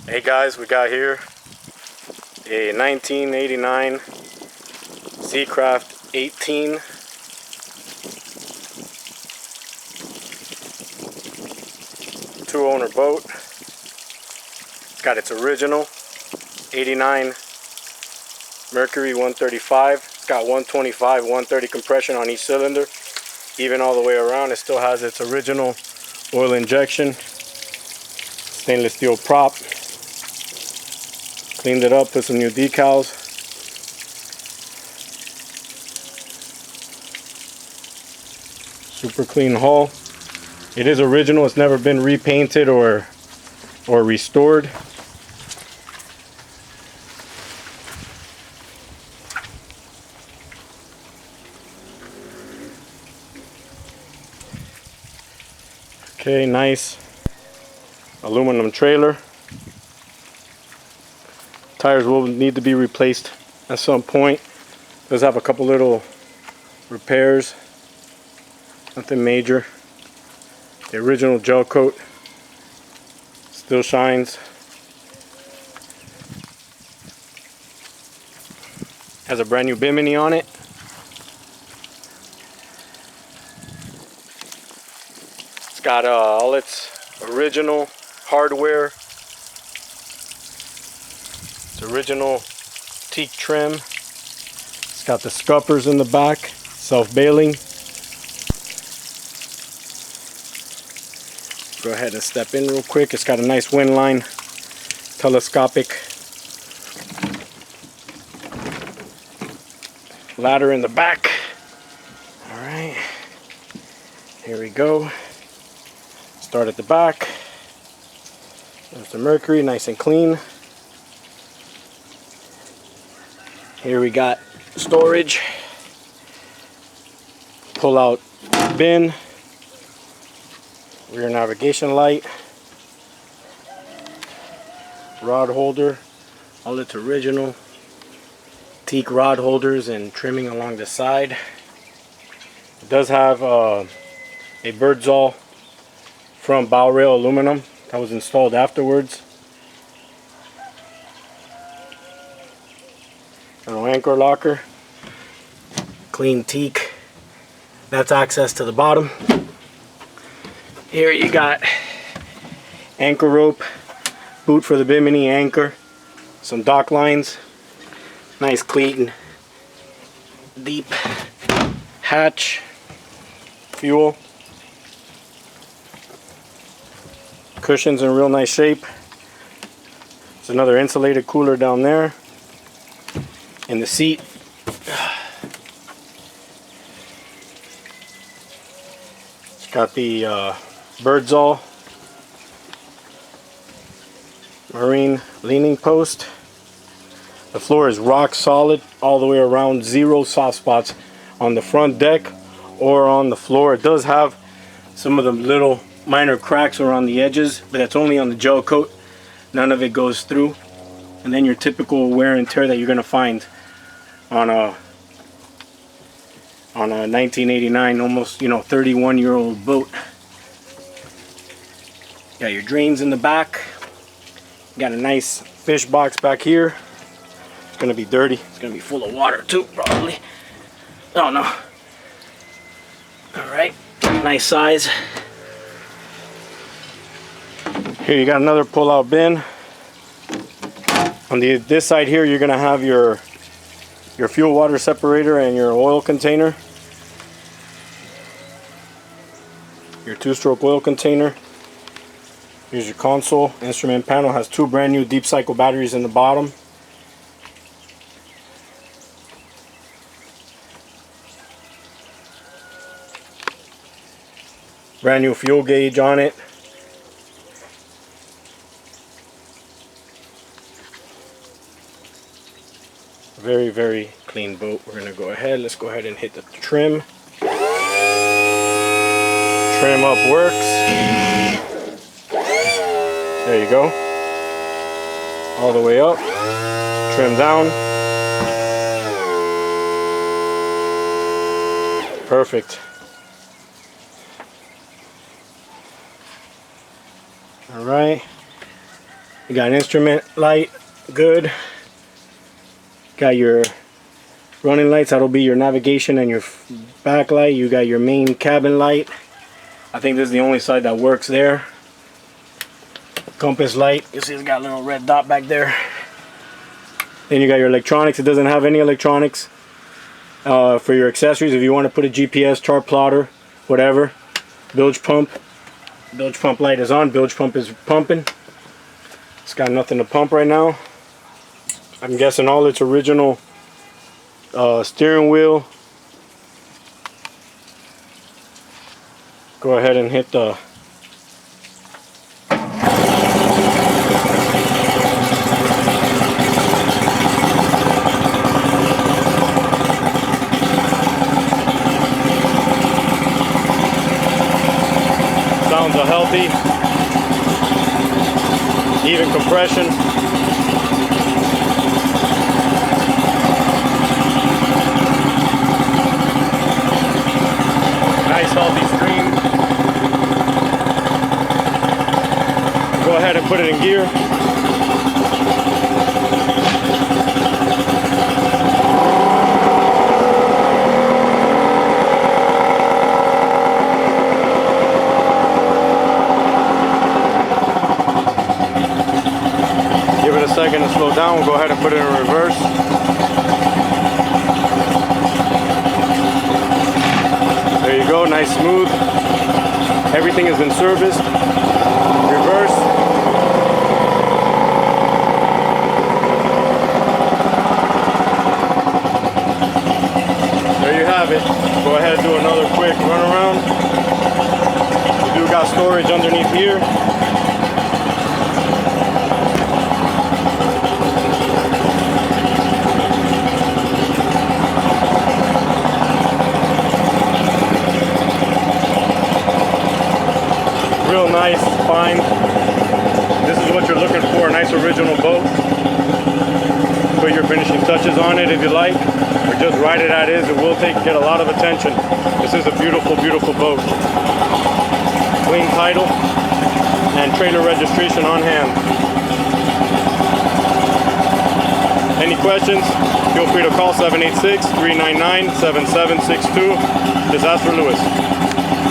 Hey guys, we got here a 1989 SeaCraft 18 two-owner boat. It's got its original 89 Mercury 135. It's got 125, 130 compression on each cylinder. Even all the way around, it still has its original oil injection. Stainless steel prop. Cleaned it up, put some new decals. Super clean hull. It is original, it's never been repainted or restored. Okay, nice aluminum trailer. Tires will need to be replaced at some point. Does have a couple little repairs, nothing major. The original gel coat still shines. Has a brand new bimini on it. It's got all its original hardware. It's original teak trim. It's got the scuppers in the back, self-bailing. Go ahead and step in real quick. It's got a nice wind line, telescopic ladder in the back. All right, here we go. Start at the back. There's the Mercury, nice and clean. Here we got storage, pull out bin, rear navigation light, rod holder, all its original teak rod holders and trimming along the side. It does have a birdsall front bow rail aluminum that was installed afterwards. Little anchor locker, clean teak. That's access to the bottom. Here you got anchor rope, boot for the bimini anchor, some dock lines, nice clean deep hatch, fuel, cushions in real nice shape. There's another insulated cooler down there. In the seat, it's got the birdsall marine leaning post. The floor is rock solid all the way around, zero soft spots on the front deck or on the floor. It does have some of the little minor cracks around the edges, but that's only on the gel coat. None of it goes through. And then your typical wear and tear that you're going to find on a 1989, almost 31-year-old boat. Got your drains in the back. Got a nice fish box back here. It's gonna be dirty. It's gonna be full of water too, probably. Oh no. All right, nice size. Here you got another pull-out bin. On this side here, you're gonna have your fuel water separator and your oil container. Your two-stroke oil container. Here's your console. Instrument panel has two brand new deep cycle batteries in the bottom. Brand new fuel gauge on it. Very, very clean boat. We're gonna go ahead. Let's go ahead and hit the trim. Trim up works. There you go. All the way up. Trim down. Perfect. All right. You got an instrument light, good. Got your running lights, that'll be your navigation and your backlight. You got your main cabin light. I think this is the only side that works there. Compass light, you see it's got a little red dot back there. Then you got your electronics. It doesn't have any electronics for your accessories. If you want to put a GPS, chart plotter, whatever. Bilge pump light is on. Bilge pump is pumping. It's got nothing to pump right now. I'm guessing all its original steering wheel. Go ahead and hit the sounds are healthy, even compression. Nice healthy stream. Go ahead and put it in gear. Give it a second to slow down. We'll go ahead and put it in reverse. There you go, nice smooth. Everything has been serviced. Reverse. There you have it. Go ahead and do another quick run around. We do got storage underneath here. Real nice, fine. This is what you're looking for, a nice original boat. Put your finishing touches on it if you like, or just ride it as is. It will get a lot of attention. This is a beautiful, beautiful boat. Clean title and trailer registration on hand. Any questions? Feel free to call 786-399-7762. Just ask for Lewis.